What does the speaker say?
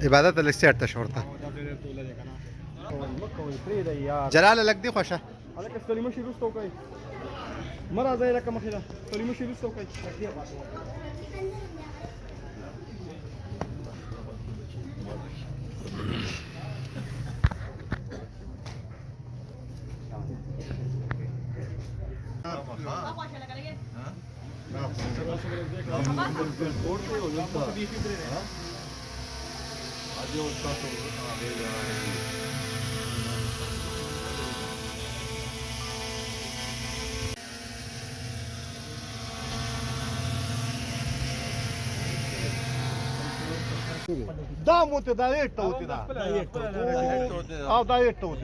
عبادت الاستيار تشورته جلاله لګ دی خوشه هلکه سلیمه شي وروسته وکړئ مه راځئ لکه مخې ده سلیمه شي وروسته وکړئ Da, multe, dar ești tăuti, da. Da, da, ești tăuti.